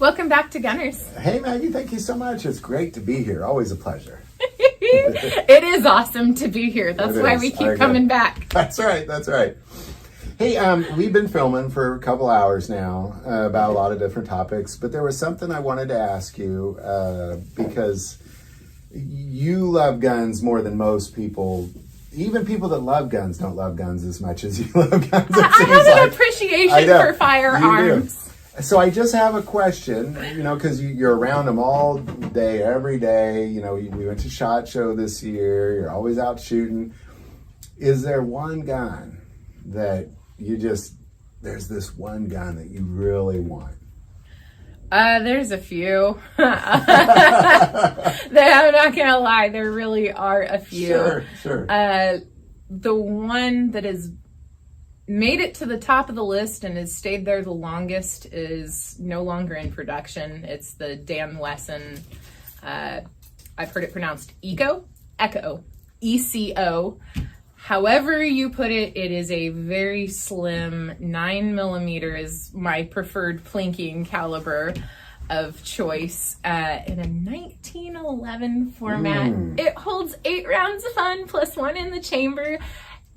Welcome back to Gunners. Hey, Maggie, thank you so much. It's great to be here. Always a pleasure. It is awesome to be here. That's why we keep coming back. That's right. That's right. Hey, we've been filming for a couple hours now about a lot of different topics, but there was something I wanted to ask you because you love guns more than most people. Even people that love guns don't love guns as much as you love guns. I have an appreciation for firearms. So I just have a question, because you're around them all day, every day. We went to SHOT Show this year. You're always out shooting. Is there one gun that there's this one gun that you really want? There's a few. I'm not gonna lie, there really are a few. Sure. The one that has made it to the top of the list and has stayed there the longest is no longer in production. It's the Dan Wesson, I've heard it pronounced Echo, ECO. However you put it, it is a very slim 9mm is my preferred plinking caliber of choice in a 1911 format. It holds 8 rounds of fun plus 1 in the chamber,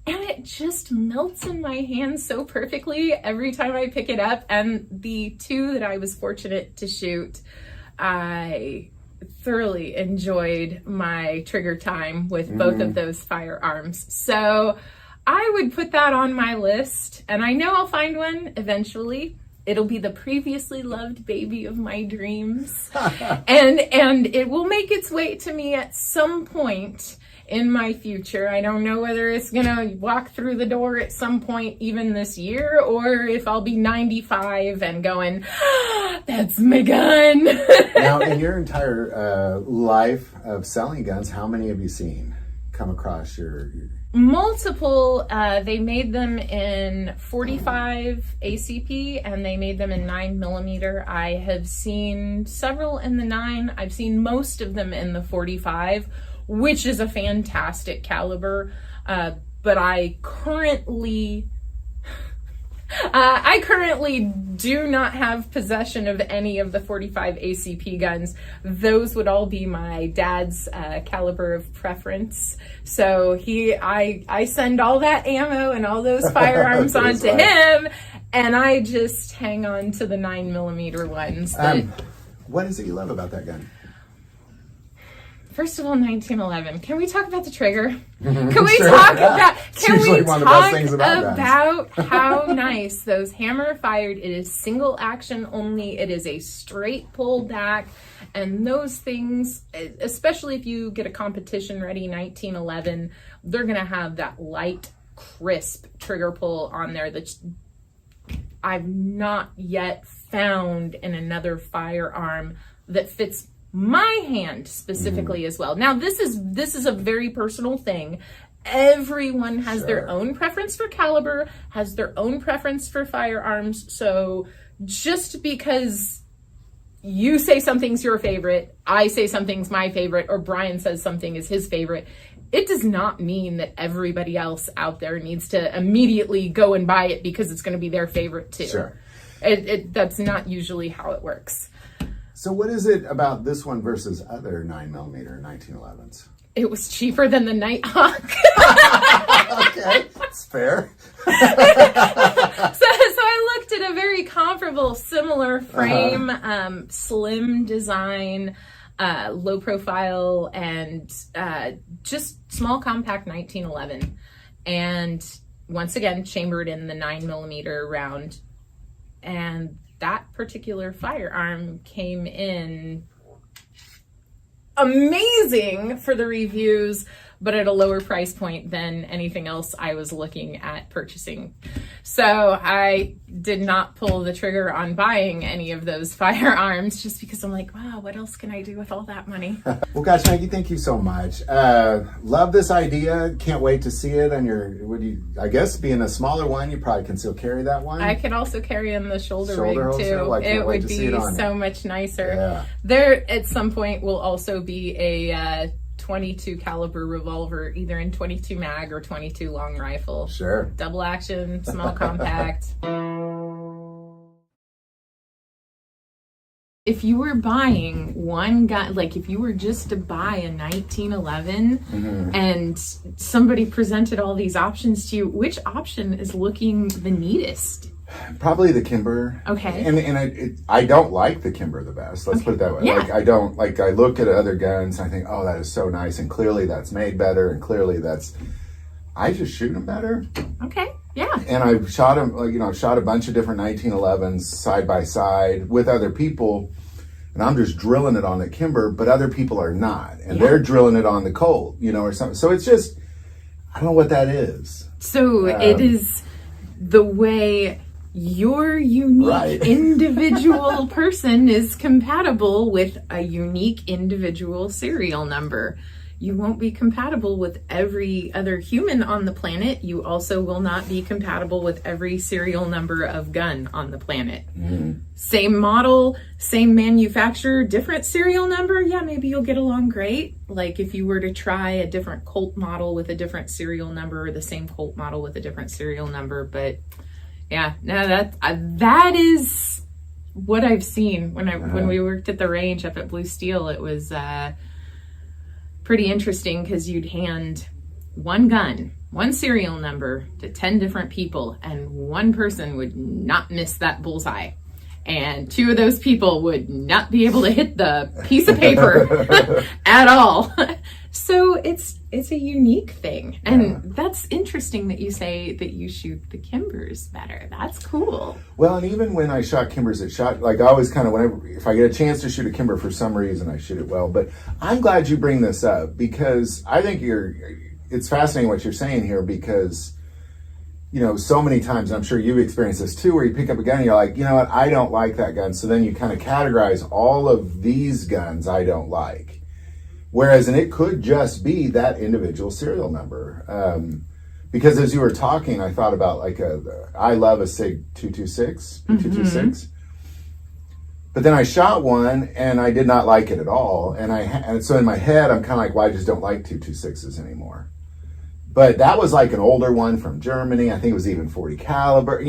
and it just melts in my hand so perfectly every time I pick it up. And the 2 that I was fortunate to shoot, I thoroughly enjoyed my trigger time with both of those firearms. So I would put that on my list, and I know I'll find one eventually. It'll be the previously loved baby of my dreams. and it will make its way to me at some point in my future. I don't know whether it's gonna walk through the door at some point even this year, or if I'll be 95 and going, that's my gun. Now, in your entire life of selling guns, how many have you seen come across your... Multiple. They made them in 45 ACP and they made them in 9mm. I have seen several in the 9. I've seen most of them in the 45, which is a fantastic caliber. But I currently do not have possession of any of the 45 ACP guns. Those would all be my dad's caliber of preference. So I send all that ammo and all those firearms onto him, and I just hang on to the 9mm ones. What is it you love about that gun? First of all, 1911. Can we talk about the trigger? Can we talk about how nice those hammer fired? It is single action only. It is a straight pull back, and those things, especially if you get a competition ready 1911, they're gonna have that light, crisp trigger pull on there that I've not yet found in another firearm that fits my hand specifically as well. Now, this is a very personal thing. Everyone has their own preference for caliber, has their own preference for firearms. So just because you say something's your favorite, I say something's my favorite, or Brian says something is his favorite, it does not mean that everybody else out there needs to immediately go and buy it because it's going to be their favorite too. Sure. That's not usually how it works. So what is it about this one versus other 9mm 1911s? It was cheaper than the Nighthawk. Okay, that's fair. So I looked at a very comparable, similar frame, slim design, low profile, and just small compact 1911. And once again, chambered in the 9mm round. And that particular firearm came in amazing for the reviews, but at a lower price point than anything else I was looking at purchasing. So I did not pull the trigger on buying any of those firearms just because I'm like, wow, what else can I do with all that money? Well, gosh, Maggie, thank you so much. Love this idea. Can't wait to see it on your, I guess being a smaller one, you probably can still carry that one. I could also carry in the shoulder rig too. It would be so much nicer. Yeah. There at some point will also be a 22 caliber revolver, either in 22 mag or 22 long rifle. Sure. Double action, small compact. if you were buying one gun, like if you were just to buy a 1911 and somebody presented all these options to you, which option is looking the neatest? Probably the Kimber. Okay. And I don't like the Kimber the best. Let's put it that way. Yeah. Like I look at other guns and I think, oh, that is so nice, and clearly that's made better, and clearly I just shoot them better. Okay. Yeah. And I've shot them, shot a bunch of different 1911s side by side with other people, and I'm just drilling it on the Kimber, but other people are not, and they're drilling it on the Colt, or something. So it's just, I don't know what that is. So it is the way your unique individual person is compatible with a unique individual serial number. You won't be compatible with every other human on the planet. You also will not be compatible with every serial number of gun on the planet. Same model, same manufacturer, different serial number. Yeah, maybe you'll get along great. Like if you were to try a different Colt model with a different serial number, or the same Colt model with a different serial number. But yeah, no, that is what I've seen when we worked at the range up at Blue Steel. It was pretty interesting because you'd hand one gun, one serial number to 10 different people, and one person would not miss that bullseye. And 2 of those people would not be able to hit the piece of paper at all. So it's a unique thing. And that's interesting that you say that you shoot the Kimbers better. That's cool. Well, and even when I shot Kimbers, I always kind of, if I get a chance to shoot a Kimber for some reason, I shoot it well. But I'm glad you bring this up, because I think it's fascinating what you're saying here, because so many times, and I'm sure you've experienced this too, where you pick up a gun and you're like, you know what, I don't like that gun. So then you kind of categorize all of these guns I don't like. Whereas, and it could just be that individual serial number. Because as you were talking, I thought about I love a SIG 226, 226. But then I shot one and I did not like it at all. And so in my head, I'm kind of like, well, I just don't like 226s anymore. But that was like an older one from Germany. I think it was even 40 caliber,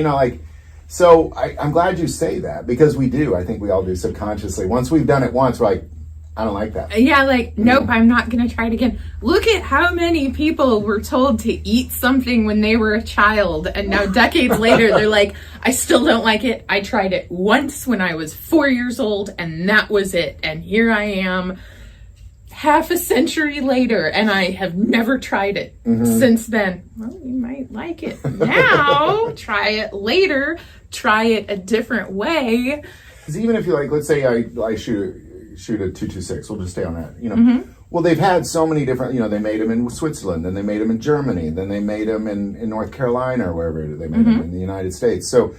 so I'm glad you say that, because we do. I think we all do subconsciously. Once we've done it once, we're like, I don't like that. Yeah, nope, I'm not going to try it again. Look at how many people were told to eat something when they were a child, and now decades later, they're like, I still don't like it. I tried it once when I was 4 years old, and that was it. And here I am, half a century later, and I have never tried it since then. Well, you might like it now. Try it later. Try it a different way. Because even if you let's say I shoot a 226, we'll just stay on that. Well, they've had so many different. They made them in Switzerland, then they made them in Germany, then they made them in North Carolina, or wherever they made them in the United States. So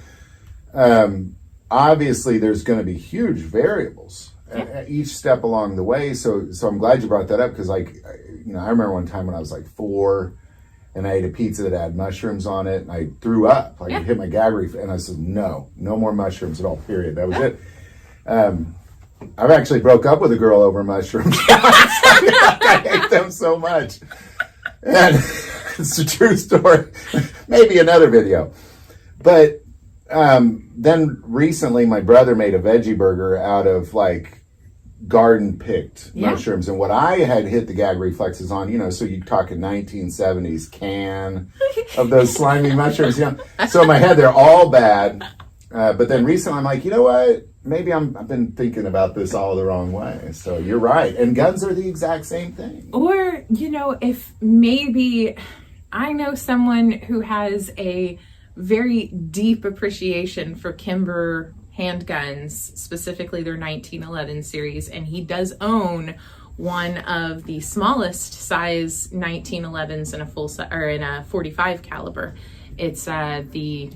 obviously, there's going to be huge variables at each step along the way. So I'm glad you brought that up, because I remember one time when I was 4 and I ate a pizza that had mushrooms on it, and I threw up. It hit my gag reflex, and I said, no more mushrooms at all, period. That was it. I've actually broke up with a girl over mushrooms. I hate them so much. And it's a true story. Maybe another video. But then recently my brother made a veggie burger out of garden picked mushrooms, and what I had hit the gag reflexes on, so you're talking 1970s can of those slimy mushrooms, So in my head they're all bad, but then recently I'm like, you know what? Maybe I've been thinking about this all the wrong way. So you're right, and guns are the exact same thing. Or if maybe I know someone who has a very deep appreciation for Kimber handguns, specifically their 1911 series, and he does own one of the smallest size 1911s in a in a 45 caliber. It's they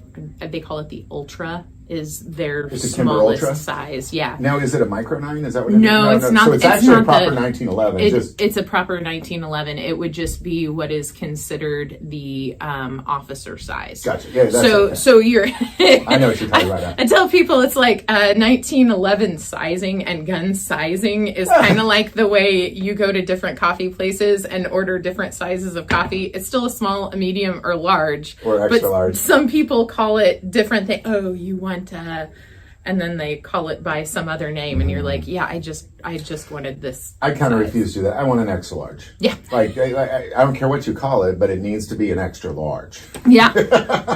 call it the Ultra. Is their smallest size. Yeah. Now, is it a micro 9? Is that what No, it's not. So it's actually a proper 1911. It's a proper 1911. It would just be what is considered the officer size. Gotcha. Yeah, so you're... I know what you're talking about now. I tell people it's 1911 sizing and gun sizing is kind of like the way you go to different coffee places and order different sizes of coffee. It's still a small, a medium, or large. Or extra large. Some people call it different things. Oh, you want and then they call it by some other name, and you're like, yeah, I just wanted this. I kind of size. refuse to do that. I want an extra large. Yeah. Like, I don't care what you call it, but it needs to be an extra large. Yeah.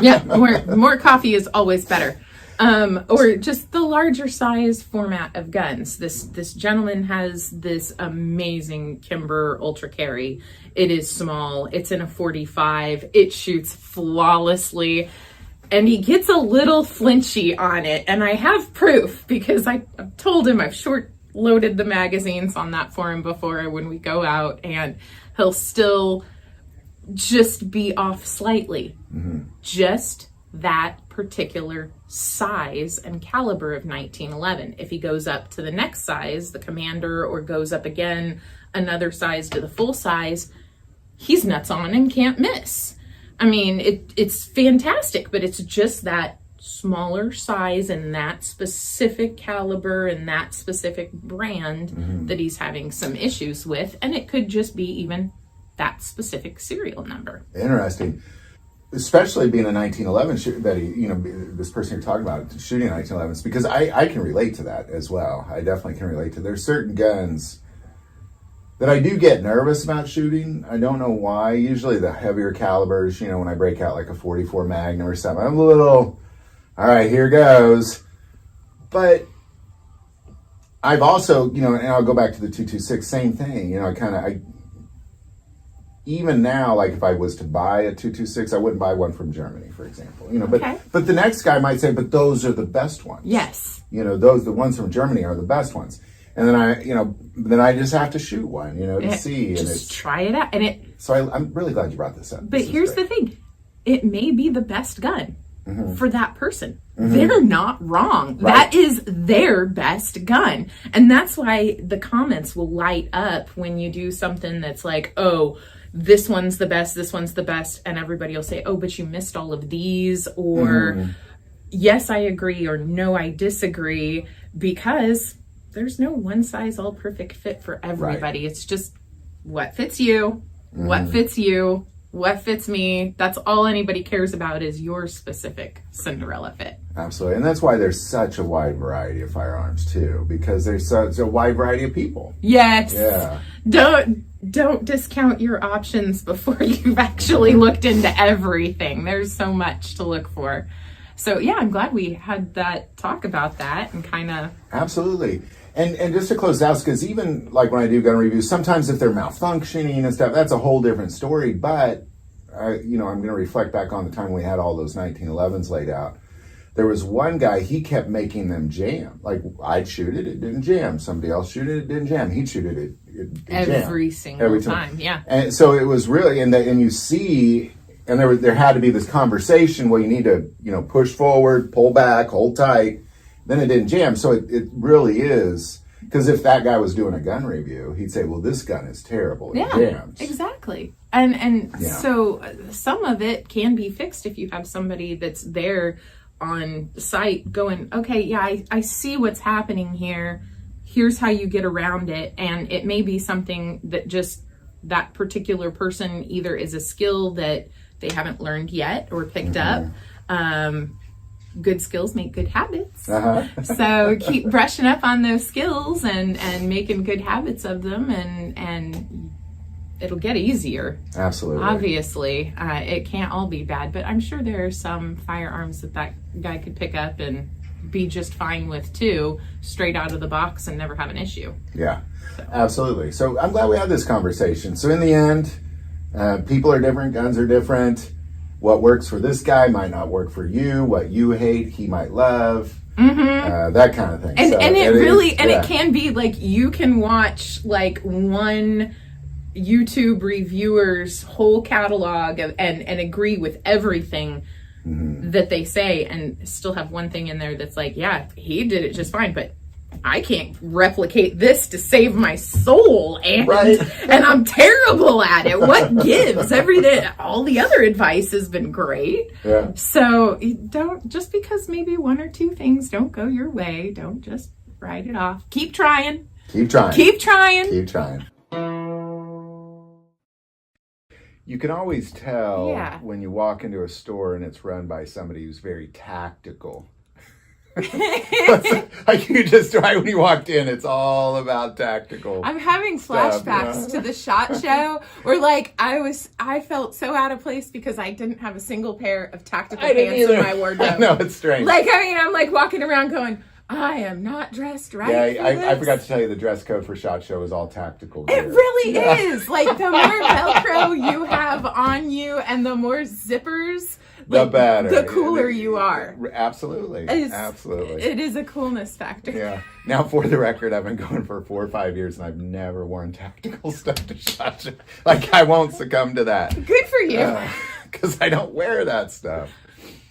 Yeah. More coffee is always better. Or just the larger size format of guns. This gentleman has this amazing Kimber Ultra Carry. It is small. It's in a 45. It shoots flawlessly. And he gets a little flinchy on it. And I have proof because I've told him I've short loaded the magazines on that for him before when we go out. And he'll still just be off slightly. Just that particular size and caliber of 1911. If he goes up to the next size, the Commander, or goes up again another size to the full size, he's nuts on and can't miss. I mean, it's fantastic, but it's just that smaller size and that specific caliber and that specific brand that he's having some issues with, and it could just be even that specific serial number. Interesting. Especially being a 1911 that this person you're talking about shooting 1911s, because I can relate to that as well. I definitely can relate to. There's certain guns that I do get nervous about shooting. I don't know why. Usually the heavier calibers, when I break out like a 44 Magnum or something, I'm a little, all right, here goes. But I've also, and I'll go back to the 226, same thing. Even now, like if I was to buy a 226, I wouldn't buy one from Germany, for example. But the next guy might say, but those are the best ones. Yes. The ones from Germany are the best ones. And then I just have to shoot one, to see. Just try it out. So I'm really glad you brought this up. But here's the thing. It may be the best gun for that person. They're not wrong. Right. That is their best gun. And that's why the comments will light up when you do something that's like, oh, this one's the best, this one's the best. And everybody will say, oh, but you missed all of these. Or yes, I agree. Or no, I disagree. Because there's no one size all perfect fit for everybody. Right. It's just what fits you, what fits you, what fits me. That's all anybody cares about is your specific Cinderella fit. Absolutely. And that's why there's such a wide variety of firearms too, because there's such a wide variety of people. Yes. Yeah. Don't discount your options before you've actually looked into everything. There's so much to look for. So yeah, I'm glad we had that talk about that and kind of. Absolutely. And just to close out, because even like when I do gun reviews, sometimes if they're malfunctioning and stuff, that's a whole different story. But, I'm going to reflect back on the time we had all those 1911s laid out. There was one guy, he kept making them jam. Like, I'd shoot it didn't jam. Somebody else shoot it didn't jam. He'd shoot it every jam. single time. Yeah. And so it was really, and you see, and there had to be this conversation where you need to, push forward, pull back, hold tight. Then it didn't jam. So it really is, because if that guy was doing a gun review, he'd say, well, this gun is terrible. It jams. Exactly. And so some of it can be fixed if you have somebody that's there on site going, okay, yeah, I see what's happening here. Here's how you get around it. And it may be something that just that particular person either is a skill that they haven't learned yet or picked up. Good skills make good habits. So keep brushing up on those skills and making good habits of them, and it'll get easier. Absolutely. Obviously, it can't all be bad, but I'm sure there are some firearms that guy could pick up and be just fine with too, straight out of the box and never have an issue. Yeah, absolutely. So I'm glad we had this conversation. So in the end, people are different, guns are different. What works for this guy might not work for you. What you hate, he might love. That kind of thing. And it can be like you can watch like one YouTube reviewer's whole catalog and agree with everything that they say and still have one thing in there that's like, yeah, he did it just fine, but I can't replicate this to save my soul, and I'm terrible at it. What gives? All the other advice has been great. Yeah. So don't, just because maybe one or two things don't go your way, don't just write it off. Keep trying. Keep trying. Keep trying. Keep trying. You can always tell when you walk into a store and it's run by somebody who's very tactical. Like you just, right when you walked in, it's all about tactical. I'm having stuff, flashbacks to the SHOT Show where like I felt so out of place because I didn't have a single pair of tactical pants in my wardrobe. No, it's strange. Like, I mean, I'm like walking around going, I am not dressed right. Yeah, for this. I forgot to tell you the dress code for SHOT Show is all tactical gear. It really is. Like, the more Velcro you have on you and the more zippers, the better. The cooler you are. Absolutely. Absolutely. It is a coolness factor. Yeah. Now, for the record, I've been going for 4 or 5 years and I've never worn tactical stuff to SHOT Show. Like, I won't succumb to that. Good for you. Because I don't wear that stuff.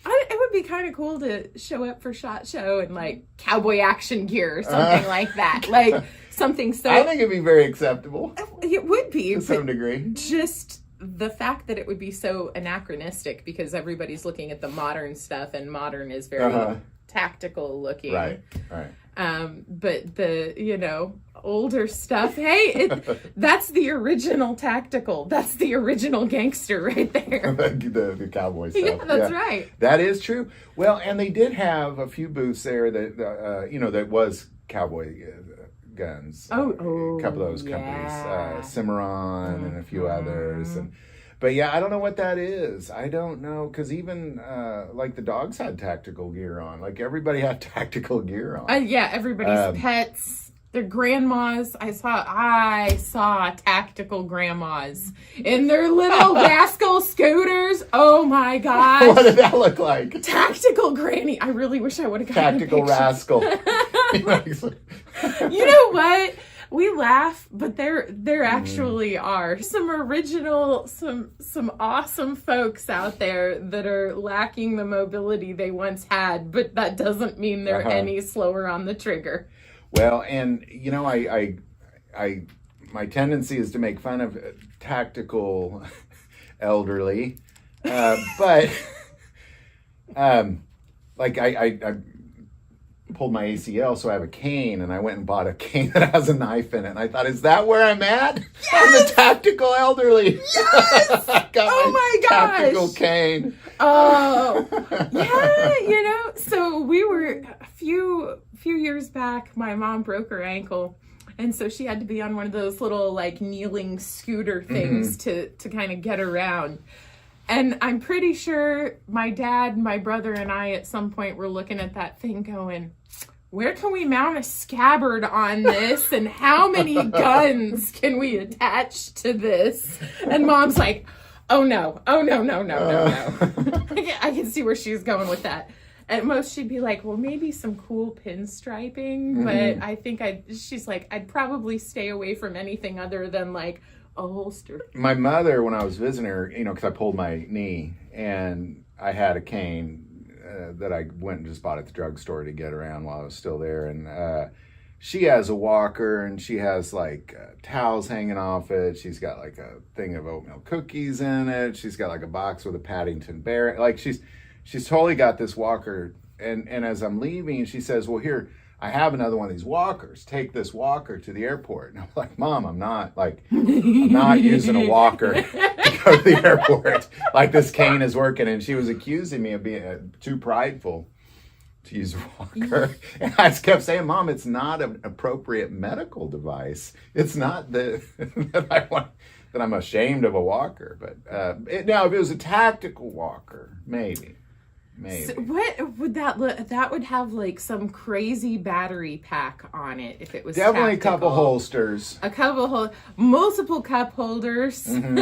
It would be kind of cool to show up for SHOT Show in like cowboy action gear or something like that. Like something so. I think it'd be very acceptable. It would be to some degree. Just the fact that it would be so anachronistic because everybody's looking at the modern stuff and modern is very tactical looking. Right. But the older stuff, hey, that's the original tactical. That's the original gangster right there. the cowboy stuff. Yeah, that's right. That is true. Well, and they did have a few booths there that that was cowboy guns. A couple of those companies, Cimarron and a few others, but yeah, I don't know what that is. I don't know, because even like the dogs had tactical gear on. Like everybody had tactical gear on. Yeah, everybody's pets, their grandmas. I saw tactical grandmas in their little rascal scooters. Oh my gosh. What did that look like? Tactical granny. I really wish I would have gotten Tactical rascal. You know what? We laugh, but there actually are some original, some awesome folks out there that are lacking the mobility they once had, but that doesn't mean they're any slower on the trigger. Well, and I my tendency is to make fun of tactical elderly, but like I pulled my ACL, so I have a cane, and I went and bought a cane that has a knife in it. And I thought, is that where I'm at? Yes! I'm the tactical elderly. Yes! Oh my gosh! Tactical cane. Oh, yeah. So we were a few years back. My mom broke her ankle, and so she had to be on one of those little like kneeling scooter things to kind of get around. And I'm pretty sure my dad, my brother, and I at some point were looking at that thing going, where can we mount a scabbard on this? And how many guns can we attach to this? And Mom's like, oh no. I can see where she's going with that. At most she'd be like, well, maybe some cool pinstriping. But I think she's like, I'd probably stay away from anything other than like a holster. My mother, when I was visiting her, because I pulled my knee and I had a cane that I went and just bought at the drugstore to get around while I was still there. And she has a walker and she has like towels hanging off it. She's got like a thing of oatmeal cookies in it. She's got like a box with a Paddington Bear. Like she's totally got this walker. And as I'm leaving, she says, well, here, I have another one of these walkers. Take this walker to the airport. And I'm like, Mom, I'm not using a walker to go to the airport. Like this cane is working. And she was accusing me of being too prideful to use a walker. And I just kept saying, Mom, it's not an appropriate medical device. It's not that I'm ashamed of a walker. But now, if it was a tactical walker, maybe. So what would that look? That would have like some crazy battery pack on it if it was definitely tactical. A couple holsters, multiple cup holders, some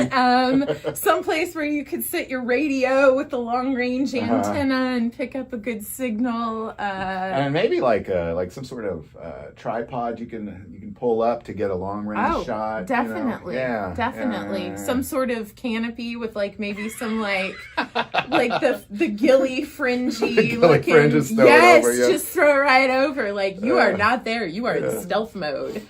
place where you could sit your radio with the long range antenna and pick up a good signal, and maybe like some sort of tripod you can pull up to get a long range shot. Definitely, definitely. Some sort of canopy with like maybe some like the ghillie fringy looking. Fringes yes, over, just throw it right over. Like you are not there. You are in stealth mode.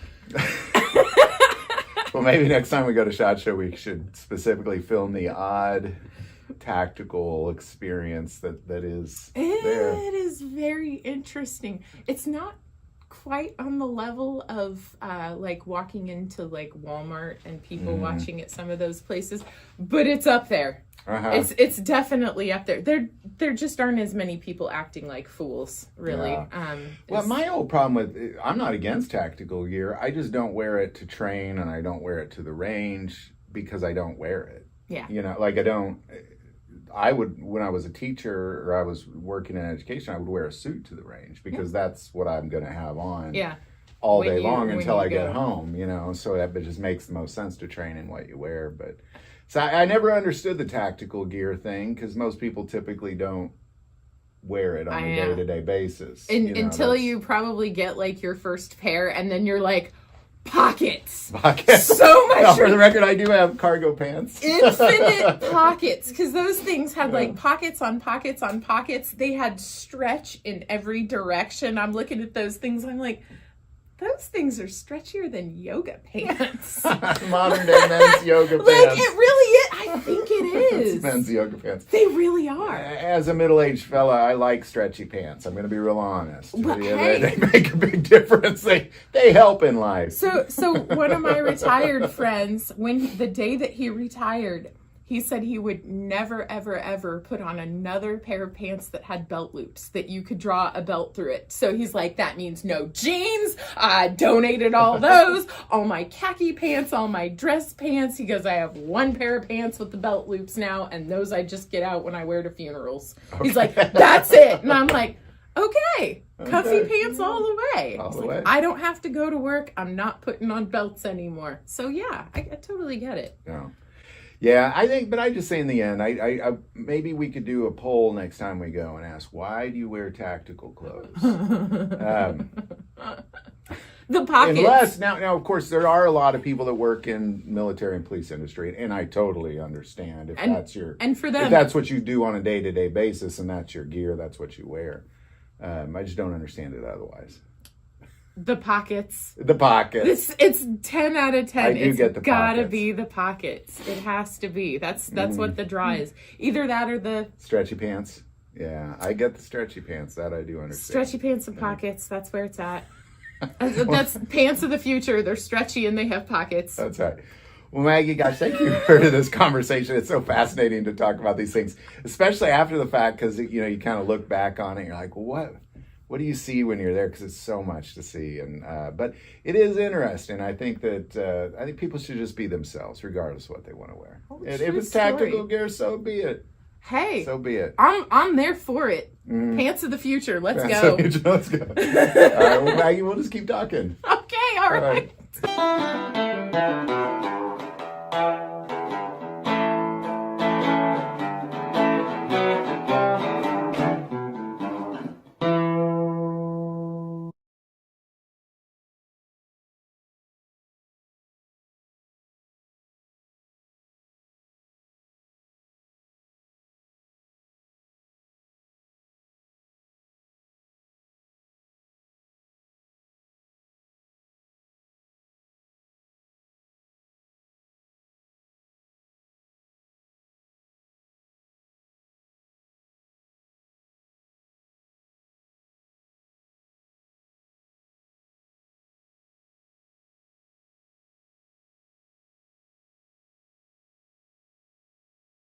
Well, maybe next time we go to SHOT Show, we should specifically film the odd tactical experience that is there. It is very interesting. It's not quite on the level of like walking into like Walmart and people watching at some of those places, but it's up there. It's definitely up there. There just aren't as many people acting like fools, really. Yeah. Well, my whole problem with I'm not against tactical gear. I just don't wear it to train, and I don't wear it to the range because I don't wear it. Yeah. You know, like I would, when I was a teacher or I was working in education, I would wear a suit to the range because that's what I'm going to have on all day long until I get home, you know, so that just makes the most sense to train in what you wear. But so I never understood the tactical gear thing because most people typically don't wear it on a day-to-day basis. Until you probably get like your first pair and then you're like, pockets. So much. Now, for the record, I do have cargo pants. Infinite pockets, because those things had like pockets on pockets on pockets. They had stretch in every direction. I'm looking at those things. I'm like, those things are stretchier than yoga pants. Modern day men's yoga pants. Like, it really is. I think it is. It's men's yoga pants. They really are. As a middle-aged fella, I like stretchy pants. I'm going to be real honest. Well, they make a big difference. They help in life. So one of my retired friends, the day that he retired, he said he would never, ever, ever put on another pair of pants that had belt loops, that you could draw a belt through it. So he's like, that means no jeans. I donated all those, all my khaki pants, all my dress pants. He goes, I have one pair of pants with the belt loops now, and those I just get out when I wear to funerals. Okay. He's like, that's it. And I'm like, okay. Cuffy pants all the way. I don't have to go to work. I'm not putting on belts anymore. So yeah, I totally get it. Yeah, I think, but I just say in the end, I maybe we could do a poll next time we go and ask, why do you wear tactical clothes? The pockets. Unless, now, of course, there are a lot of people that work in military and police industry, and I totally understand if that's what you do on a day-to-day basis, and that's your gear, that's what you wear. I just don't understand it otherwise. The pockets. It's 10 out of 10. I do get the gotta pockets. be the pockets. It has to be. That's what the draw is. Either that or the stretchy pants. Yeah, I get the stretchy pants. That I do understand. Stretchy pants and pockets. That's where it's at. That's pants of the future. They're stretchy and they have pockets. That's right. Well, Maggie, gosh, thank you for this conversation. It's so fascinating to talk about these things, especially after the fact, because you kind of look back on it and you're like, well, what do you see when you're there? Because it's so much to see, and but it is interesting. I think that people should just be themselves, regardless of what they want to wear. And if it's tactical gear, so be it. Hey, so be it. I'm there for it. Pants of the future. Let's go. Let's go. All right, well, Maggie, we'll just keep talking. Okay, all right.